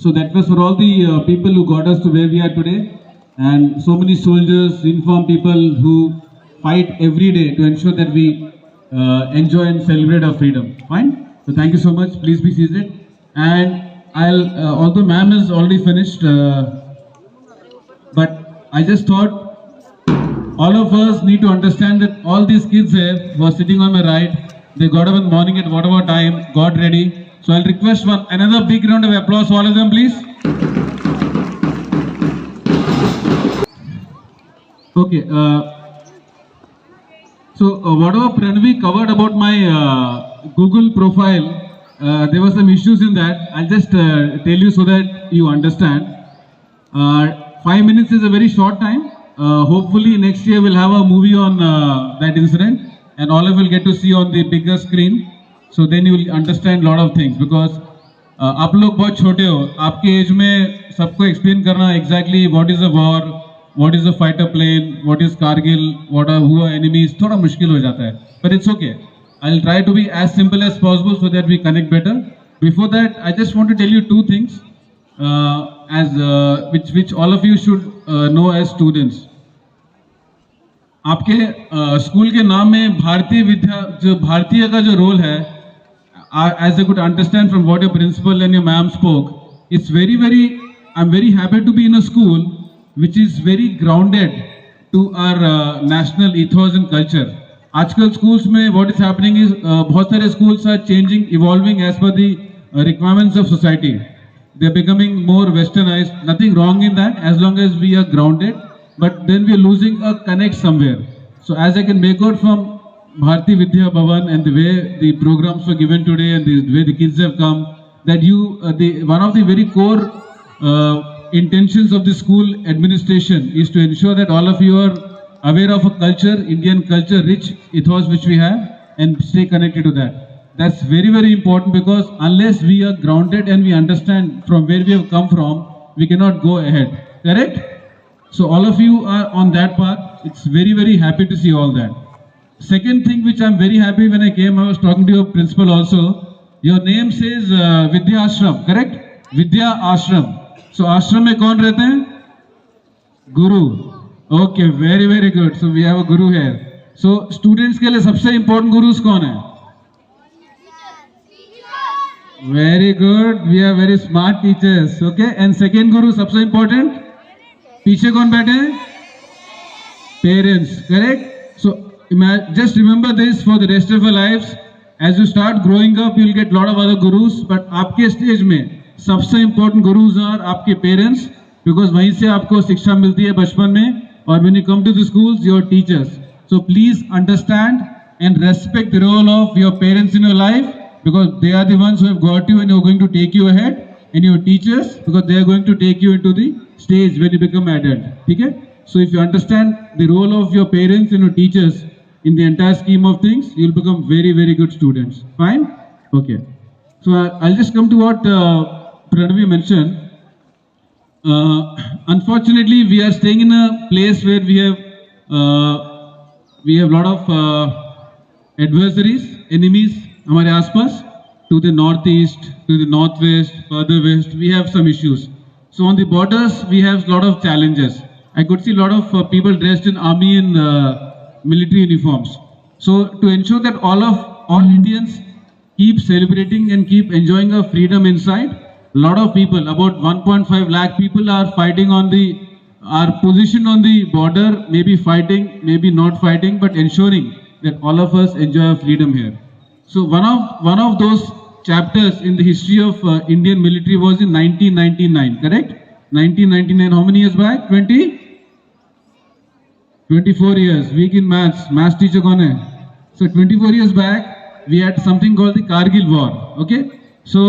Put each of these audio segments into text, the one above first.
So that was for all the people who got us to where we are today, and so many soldiers, informed people who fight every day to ensure that we enjoy and celebrate our freedom. Fine. So thank you so much. Please be seated. And I'll, although ma'am is already finished, but I just thought all of us need to understand that all these kids here who are sitting on my right, they got up in the morning at whatever time, got ready. So I'll request another big round of applause for all of them, please. Okay. So whatever Pranavi covered about my Google profile, there were some issues in that. I'll just tell you so that you understand. 5 minutes is a very short time. Hopefully next year we'll have a movie on that incident, and all of you will get to see on the bigger screen. So then you will understand lot of things, because आप लोग बहुत छोटे हो, आपके as में सबको explain करना exactly what is a war, what is a fighter plane, what is Kargil, what are who are enemies, थोड़ा मुश्किल हो जाता है. But it's okay. I'll try to be as simple as possible so that we connect better. Before that, I just want to tell you two things, which all of you should know as students. आपके school के नाम में भारतीय विद्या, जो भारतीय का जो role है, as I could understand from what your principal and your ma'am spoke, it's I'm very happy to be in a school which is very grounded to our national ethos and culture. आजकल schools में what is happening is बहुत सारे schools are changing, evolving as per the requirements of society. They are becoming more westernized. Nothing wrong in that as long as we are grounded. But then we are losing a connect somewhere. So as I can make out from Bharati Vidya Bhavan and the way the programs were given today and the way the kids have come, that one of the very core intentions of the school administration is to ensure that all of you are aware of a culture, Indian culture, rich ethos which we have, and stay connected to that. That's very, very important, because unless we are grounded and we understand from where we have come from, we cannot go ahead. Correct? So all of you are on that path. It's very, very happy to see all that. Second thing which I'm very happy, when I came, I was talking to your principal also. Your name says Vidya Ashram, correct? Vidya Ashram. So Ashram में कौन रहते हैं? Guru. Okay, very, very good. So we have a guru here. So students के लिए सबसे important gurus कौन है? Very good. We are very smart teachers. Okay. And second guru सबसे important? पीछे कौन बैठे हैं? Parents, correct? So just remember this for the rest of your lives. As you start growing up, you'll get a lot of other gurus, but आपके stage में सबसे important gurus are आपके parents, because वहीं से आपको शिक्षा मिलती है बचपन में, और when you come to the schools, your teachers. So please understand and respect the role of your parents in your life, because they are the ones who have got you and who are going to take you ahead, and your teachers, because they are going to take you into the stage when you become adult. Okay? So if you understand the role of your parents and your teachers in the entire scheme of things, you'll become very, very good students. Fine? Okay. So I'll just come to what Pranavi mentioned. Unfortunately, we are staying in a place where we have a lot of adversaries, enemies हमारे आसपास. To the northeast, to the northwest, further west, we have some issues. So on the borders, we have a lot of challenges. I could see a lot of people dressed in army and military uniforms. So to ensure that all Indians keep celebrating and keep enjoying our freedom inside, a lot of people, about 1.5 lakh people, are fighting on our position on the border, maybe fighting, maybe not fighting, but ensuring that all of us enjoy our freedom here. So one of those chapters in the history of Indian military was in 1999, correct? 1999, how many years back? 24 years. Weak in maths. Maths teacher कौन है? So 24 years back, we had something called the Kargil War. Okay? So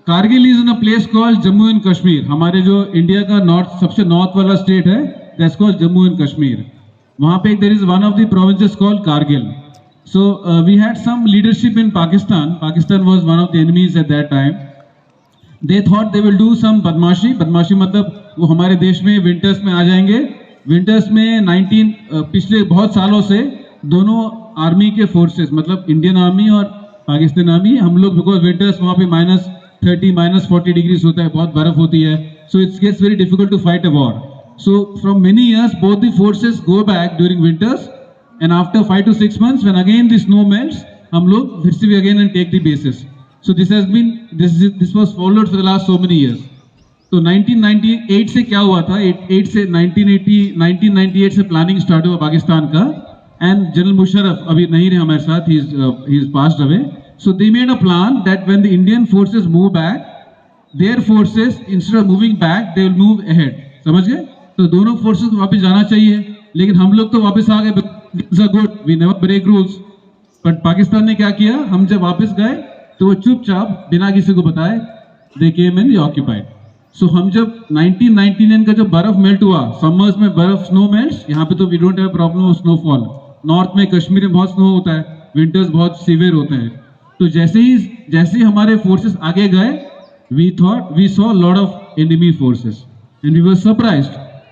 Kargil is in a place called Jammu and Kashmir. हमारे जो India का सबसे north वाला state है, that's called Jammu and Kashmir. वहाँ पे there is one of the provinces called Kargil. So we had some leadership in Pakistan. Pakistan was one of the enemies at that time. They thought they will do some badmashi. Badmashi मतलब वो हमारे देश में winters में आ जाएंगे. Winters में पिछले बहुत सालों से दोनों आर्मी के फोर्सेस, मतलब इंडियन आर्मी और पाकिस्तान आर्मी, हम लोग बिकॉज विंटर्स वहाँ पे 30 -40 डिग्रीज होता है, बहुत बर्फ होती है. So it gets very difficult to fight a war. So from many years, both the forces go back during winters, and after 5 to 6 months, when again the snow melts, हम लोग फिर से again and take the bases. So this was followed for the last so many years. तो 1998 से क्या हुआ था, 8 से 1998 से प्लानिंग स्टार्ट हुआ पाकिस्तान का, एंड जनरल मुशर्रफ अभी नहीं रहे हमारे साथ, he is passed away. So they made a plan that when the Indian forces move back, their forces instead of moving back, they will move ahead. समझ गए? तो दोनों फोर्सेस वापस जाना चाहिए, लेकिन हम लोग तो वापस आ गए. It's a good, we never break rules. But Pakistan ने क्या किया, हम जब वापस गए तो वो चुपचाप बिना किसी को बताए they came and they occupied. सो हम जब 1999 का जब बर्फ मेल्ट हुआ, समर्स में बर्फ स्नो मेल्ट्स, यहाँ पे तो we don't have problem of snowfall. North में कश्मीर में बहुत स्नो होता है, विंटर्स बहुत सीवियर होते हैं. तो जैसे ही हमारे फोर्सेस आगे गए, we saw lot of enemy forces and we were surprised.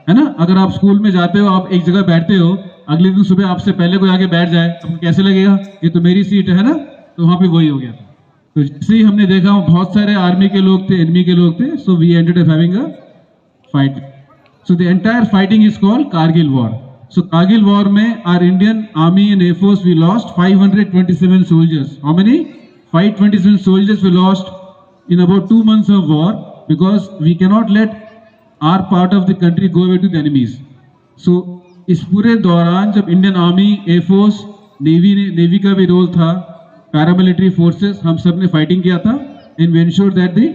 है ना, अगर आप स्कूल में जाते हो, आप एक जगह बैठते हो, अगले दिन सुबह आपसे पहले कोई आगे बैठ जाए, आपको कैसे लगेगा, ये तो मेरी सीट है ना. तो वहाँ पे वही हो गया था. तो जैसे ही हमने देखा बहुत सारे आर्मी के लोग थे, एनिमी के लोग थे, so we ended up having a fight. So the entire fighting is called Kargil war. So Kargil war में our Indian army and air force we lost 527 soldiers. How many? 527 soldiers we lost in about 2 months of war, because we cannot let our part of the country go away to the enemies. So इस पूरे दौरान जब Indian army, air force, navy का भी role था, paramilitary forces, हम सब ने फाइटिंग किया था, and we ensure that the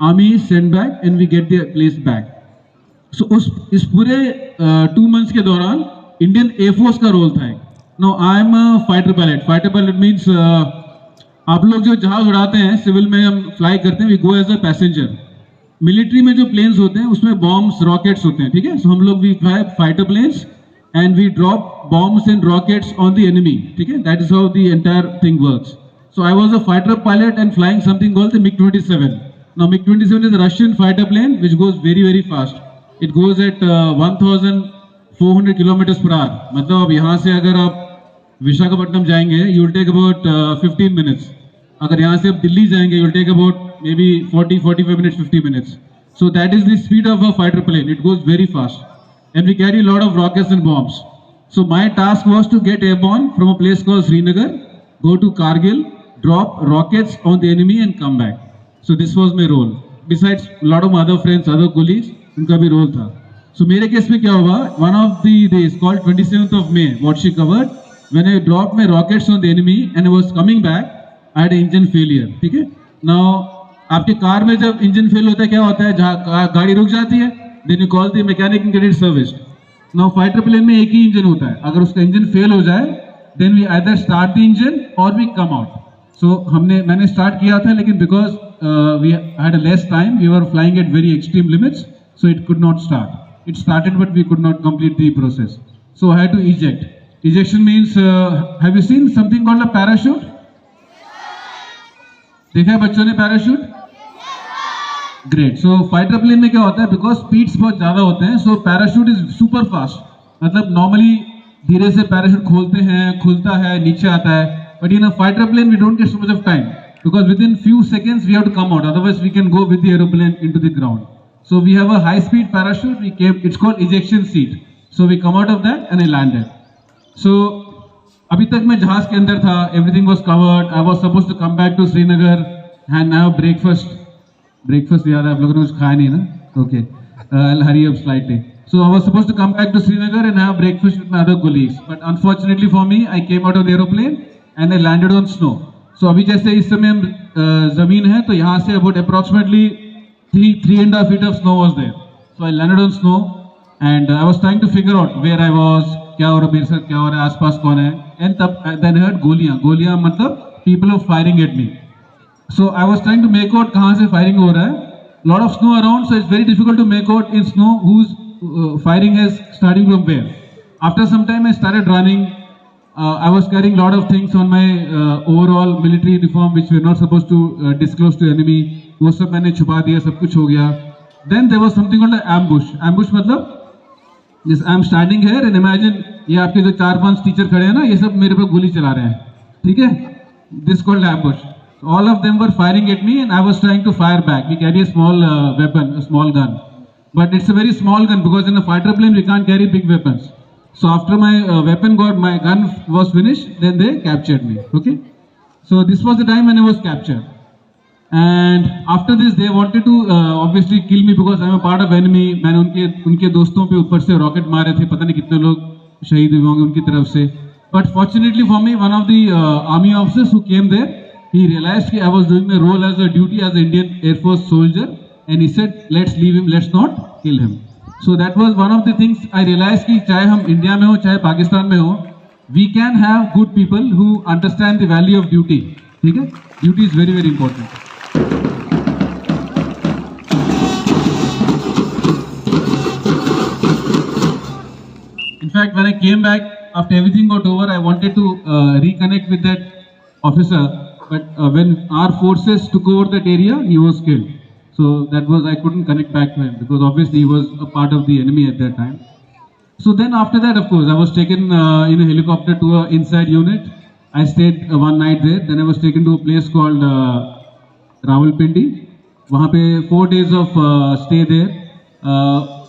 army is send back and we get the place back. So इस पूरे 2 months के दौरान इंडियन एयरफोर्स का रोल था. No I am a fighter pilot. Fighter pilot means आप लोग जो जहाज उड़ाते हैं, सिविल में हम फ्लाई करते हैं, we go as a passenger. Military में जो प्लेन्स होते हैं उसमें बॉम्ब्स, रॉकेट्स होते हैं, ठीक है. सो हम लोग we fly fighter planes and we drop bombs and rockets on the enemy. Okay, that is how the entire thing works. So I was a fighter pilot and flying something called the MiG-27. Now MiG-27 is a Russian fighter plane which goes very very fast. It goes at 1400 kilometers per hour. मतलब अब यहाँ से अगर आप विशाखापट्टनम जाएंगे, you will take about 15 minutes. अगर यहाँ से आप दिल्ली जाएंगे, you will take about maybe 40-45 minutes, 50 minutes. So that is the speed of a fighter plane. It goes very fast. And we carry a lot of rockets and bombs. So my task was to get airborne from a place called Srinagar, go to Kargil, drop rockets on the enemy and come back. So this was my role. Besides a lot of other friends, other colleagues, उनका भी role था. So मेरे case में क्या हुआ? One of the days called 27th of May, what she covered, when I dropped my rockets on the enemy and I was coming back, I had an engine failure. ठीक है? Now आपके car में जब engine fail होता है, क्या होता है? जहाँ गाड़ी रुक जाती है, then you call the mechanic and get it serviced. Now fighter plane में एक ही इंजन होता है. अगर उसका इंजन फेल हो जाए, then we either start the engine or we come out. So मैंने स्टार्ट किया था, लेकिन because we had a less time, we were flying at very extreme limits, so it could not start. It started but we could not complete the process. So I had to eject. Ejection means have you seen something called a parachute? देखा है बच्चों ने parachute? Great. सो fighter plane में क्या होता है, because speeds बहुत ज़्यादा होते हैं, सो पैराशूट इज सुपर फास्ट. मतलब नॉर्मली धीरे से पैराशूट खोलते हैं, खुलता है, नीचे आता है, but in a fighter plane we don't get so much of time, because with in few seconds we have to come out, otherwise we can go with the aeroplane into the ground. So we have a high speed parachute, we came, it's called ejection seat. So we come out of that and I landed. So अभी तक मैं जहाज के अंदर था, everything was covered. I was supposed to come back to Srinagar and have breakfast याद है आप लोगों ने? कुछ खाया नहीं ना? Okay, I'll hurry up slightly. So I was supposed to come back to Srinagar and have breakfast with my other colleagues, but unfortunately for me, I came out of the aeroplane and I landed on snow. So अभी जैसे इस समय हम जमीन है, तो यहाँ से about approximately 3.5 feet of snow was there. So I landed on snow and I was trying to figure out where I was, क्या हो रहा है मेरे साथ, क्या हो रहा है, आसपास कौन है. And then I heard गोलियां मतलब people are firing at me. So I was trying to make out कहाँ से firing हो रहा है. Lot of snow around, so it's very difficult to make out in snow whose firing is starting from where. After some time, I started running. I was carrying lot of things on my overall military uniform, which we were not supposed to disclose to enemy. वो सब मैंने छुपा दिया, सब कुछ हो गया. Then there was something called an ambush. Ambush मतलब जिस I am standing here and imagine ये आपके जो 4-5 टीचर खड़े हैं ना, ये सब मेरे पे गोली चला रहे हैं, ठीक है? This called ambush. all of them were firing at me and I was trying to fire back. We carry a small weapon, a small gun. But it's a very small gun because in a fighter plane we can't carry big weapons. So after my my gun was finished, then they captured me. Okay. So this was the time when I was captured. And after this they wanted to obviously kill me because I'm a part of enemy. मैंने उनके दोस्तों पे ऊपर से rocket मारे थे, पता नहीं कितने लोग शहीद हुए होंगे उनकी तरफ से. But fortunately for me, one of the army officers who came there, he realized that I was doing my role as a duty as an Indian Air Force soldier, and he said, let's leave him, let's not kill him. So that was one of the things I realized कि चाहे हम India में हो चाहे पाकिस्तान में हो, we can have good people who understand the value of duty. ठीक है? Duty is very very important. In fact, when I came back after everything got over, I wanted to reconnect with that officer. But when our forces took over that area, he was killed. So that was, I couldn't connect back to him because obviously he was a part of the enemy at that time. So then after that, of course, I was taken in a helicopter to an inside unit. I stayed one night there. Then I was taken to a place called Rawalpindi. वहाँ पे 4 days of stay there.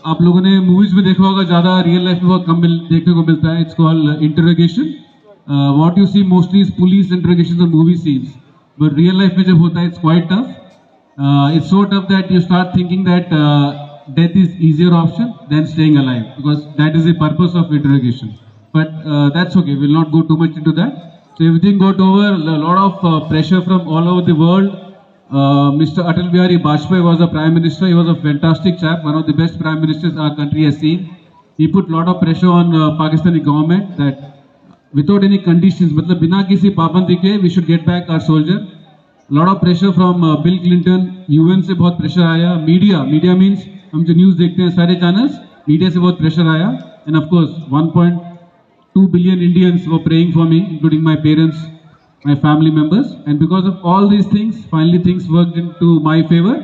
आप लोगों ने movies में देखा होगा, ज़्यादा real life में बहुत कम देखने को मिलता है. It's called interrogation. What you see mostly is police interrogation और movie scenes, but real life में जब होता है it's quite tough. It's so tough that you start thinking that death is easier option than staying alive because that is the purpose of interrogation. But that's okay. We'll not go too much into that. So everything got over. A lot of pressure from all over the world. Mr. Atal Bihari Vajpayee was the Prime Minister. He was a fantastic chap, one of the best Prime Ministers our country has seen. He put a lot of pressure on Pakistani government that without any conditions, मतलब बिना किसी पाबंदी के we should get back our soldier. lot of pressure from Bill Clinton. UN से बहुत pressure आया. Media means हम जो news देखते हैं सारे channels, media से बहुत pressure आया. And of course 1.2 billion Indians were praying for me, including my parents, my family members. And because of all these things, finally things worked into my favor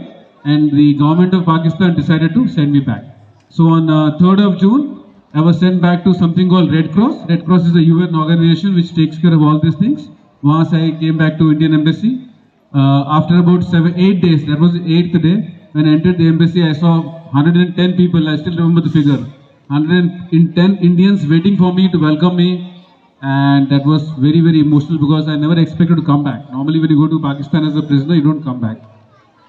and the government of Pakistan decided to send me back. So on 3rd of June, I was sent back to something called Red Cross. Red Cross is a UN organization which takes care of all these things. वहाँ से I came back to Indian Embassy. After about 8 days, that was the 8th day, when I entered the embassy, I saw 110 people, I still remember the figure, 110 Indians waiting for me to welcome me, and that was very, very emotional because I never expected to come back. Normally when you go to Pakistan as a prisoner, you don't come back.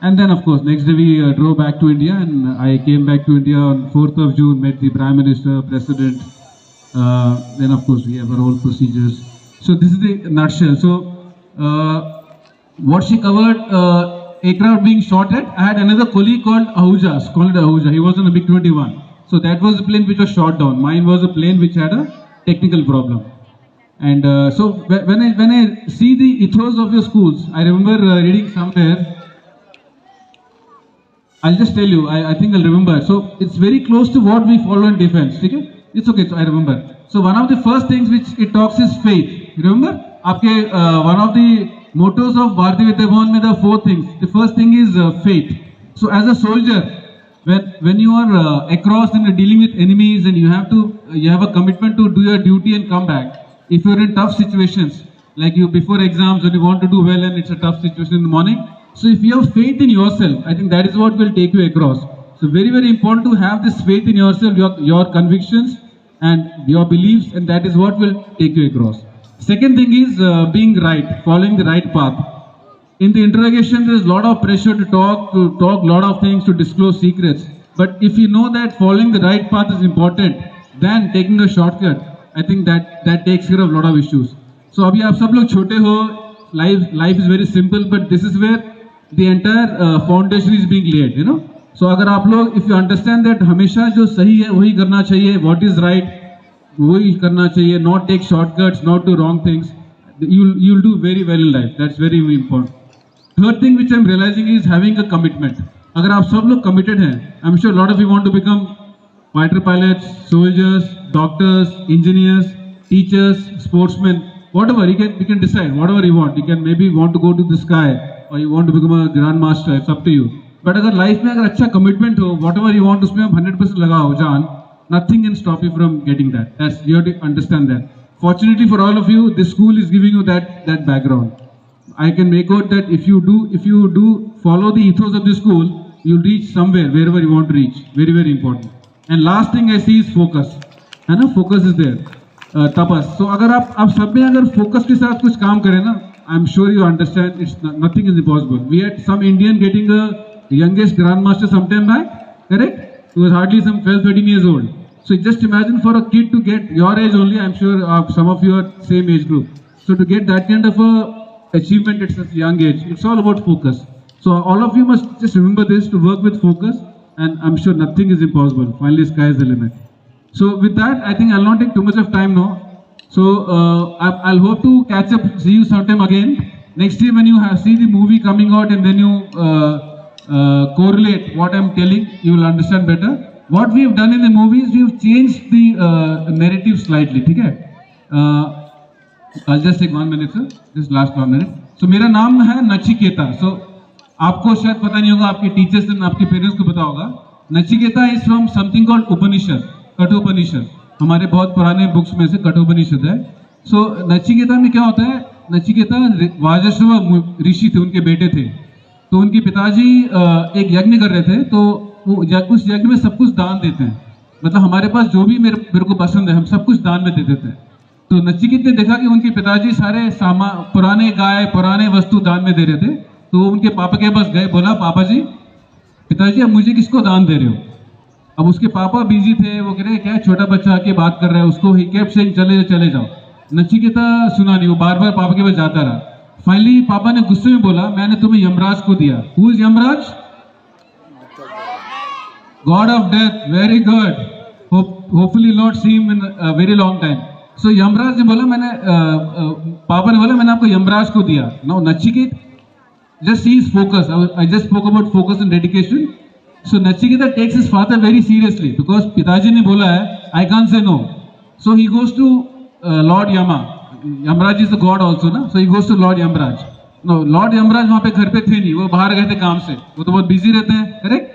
And then of course, next day we drove back to India, and I came back to India on 4th of June, met the Prime Minister, President, then of course we have our own procedures. So this is the nutshell. So, what she covered, aircraft being shot at. I had another colleague called Ahuja. He was on a MiG-21. So that was the plane which was shot down. Mine was a plane which had a technical problem. And so when I see the ethos of your schools, I remember reading somewhere. I'll just tell you. I think I'll remember. So it's very close to what we follow in defense. Okay? It's okay. So I remember. So one of the first things which it talks is faith. You remember? One of the mottos of Bharatiya Vidya Bhavan mein the 4 things. The first thing is faith. So as a soldier, when you are across and dealing with enemies and you have a commitment to do your duty and come back. If you're in tough situations, like you before exams when you want to do well and it's a tough situation in the morning. So if you have faith in yourself, I think that is what will take you across. So very, very important to have this faith in yourself, your convictions and your beliefs, and that is what will take you across. Second thing is being right, following the right path. In the interrogation, there is a lot of pressure to talk a lot of things, to disclose secrets. But if you know that following the right path is important, then taking a shortcut, I think that takes care of a lot of issues. So abhi aap sab log chote ho, life is very simple, but this is where the entire foundation is being laid, you know. So agar aap log, if you understand that hamesha jo sahi hai wahi karna chahiye, what is right वही करना चाहिए, not take shortcuts, not do wrong things, you'll do very well in life. That's very important. Third thing which I'm realizing is having a commitment. अगर आप सब लोग committed हैं, I'm sure a lot of you want to become fighter pilots, soldiers, doctors, engineers, teachers, sportsmen, whatever. You can decide whatever you want. You can maybe want to go to the sky or you want to become a grand master. It's up to you. But अगर life में अगर अच्छा commitment हो, whatever you want उसमें 100% लगाओ जान. Nothing can stop you from getting that. You have to understand that. Fortunately for all of you, this school is giving you that background. I can make out that if you do follow the ethos of the school, you'll reach somewhere, wherever you want to reach. Very, very important. And last thing I see is focus. है ना, focus is there. Tapas. So अगर आप सब में अगर focus के साथ कुछ काम करें ना, I'm sure you understand. Nothing is impossible. We had some Indian getting a youngest grandmaster sometime back, correct? He was hardly some 12, 13 years old. So just imagine for a kid to get your age only. I'm sure some of you are same age group. So to get that kind of a achievement at such a young age, it's all about focus. So all of you must just remember this, to work with focus, and I'm sure nothing is impossible. Finally, sky is the limit. So with that, I think I'll not take too much of time now. So I'll hope to catch up, see you sometime again. Next year when you see the movie coming out and then you correlate what I'm telling, you will understand better. What we have done in the movies, we have changed the narrative slightly, okay? I'll just take 1 minute, sir. Just last 1 minute. So मेरा नाम है Nachiketa. So आपको शायद पता नहीं होगा, आपके teachers और आपके पेरेंट्स को पता होगा. Nachiketa is from something called Upanishad, Kathopanishad. हमारे बहुत पुराने बुक्स में से कठोपनिषद है. So नचिकेता में क्या होता है? नचिकेता वाजश्रव ऋषि थे, उनके बेटे थे. तो उनके पिताजी एक यज्ञ कर रहे थे, तो वो उस यज्ञ में सब कुछ दान देते हैं. मतलब हमारे पास जो भी मेरे को पसंद है, हम सब कुछ दान में दे देते हैं. तो नचिकेत ने देखा कि उनके पिताजी सारे पुराने गाय, पुराने वस्तु दान में दे रहे थे. तो वो उनके पापा के पास गए, बोला पापा जी, पिताजी अब मुझे किसको दान दे रहे हो? अब उसके पापा बिजी थे, वो कह रहे क्या छोटा बच्चा आके बात कर रहा है, उसको ही केप से चले जाओ. नचिकेता सुना नहीं, वो बार बार पापा के पास जाता रहा. फाइनली पापा ने गुस्से में बोला, मैंने तुम्हें यमराज को दिया. Who is Yamraj? God of death. Very good. Hopefully not see him in a very long time. So Yamraj ने बोला, पापा ने बोला मैंने आपको यमराज को दिया. Now Nachiket just sees focus. I just spoke about focus and dedication. So Nachiketa takes his father very seriously because पिताजी ने बोला है, I can't say no. So he goes to Lord Yama. Yamraj is the god also, na? So he goes to Lord Yamraj. No, Lord Yamraj वहाँ पे घर पे थे नहीं, वो बाहर गए थे काम से. वो तो बहुत busy रहते हैं, correct?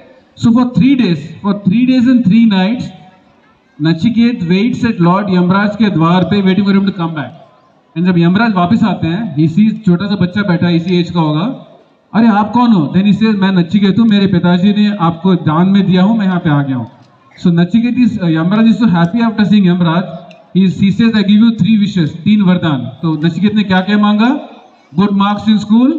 So for 3 days and 3 nights, Nachiket waits at Lord Yamraj के द्वार पे, waiting for him to come back. And जब यमराज वापस आते हैं, he sees छोटा सा बच्चा बैठा, इसी एज का होगा. अरे आप कौन हो? Then he says, मैं नचिकेत हूँ, मेरे पिताजी ने आपको दान में दिया हूँ, मैं यहाँ पे आ गया हूँ. So Nachiket is Yamraj is so happy after seeing Yamraj. He says, I give you 3 wishes, 3 वरदान. तो नचिकेत ने क्या क्या मांगा? Good marks in school,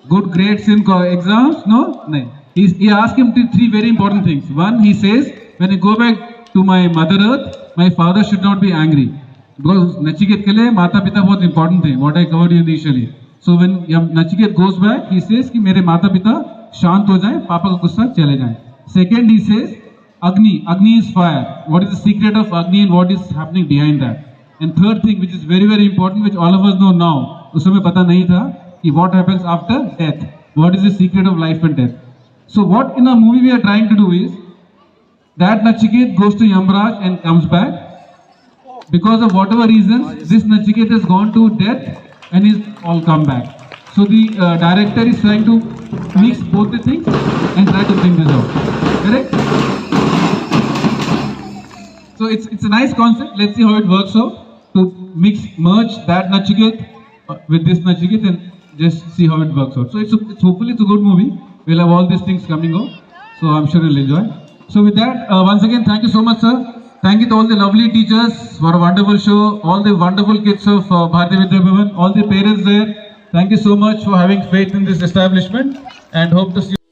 good grades in exams. No, नहीं. He asked him 3 very important things. One, he says, when I go back to my mother earth, my father should not be angry. Because Nachiket के लिए माता पिता बहुत important थे. What I covered initially. So when Nachiket goes back, he says कि मेरे माता पिता शांत हो जाएं, पापा का गुस्सा चले जाएं. Second, he says, Agni. Agni is fire. What is the secret of Agni and what is happening behind that? And third thing, which is very, very important, which all of us know now, उस समय पता नहीं था कि what happens after death. What is the secret of life and death? So what in our movie we are trying to do is that Nachiket goes to Yamraj and comes back. Because of whatever reasons, this Nachiket has gone to death and is all come back. So the director is trying to mix both the things and try to bring this out. Correct? So it's a nice concept. Let's see how it works out. To merge that Nachiket with this Nachiket and just see how it works out. So hopefully it's a good movie. We'll have all these things coming out. So I'm sure you'll enjoy. So with that, once again, thank you so much, sir. Thank you to all the lovely teachers for a wonderful show, all the wonderful kids of Bharati Vidya Bhavan, all the parents there. Thank you so much for having faith in this establishment and hope to see you.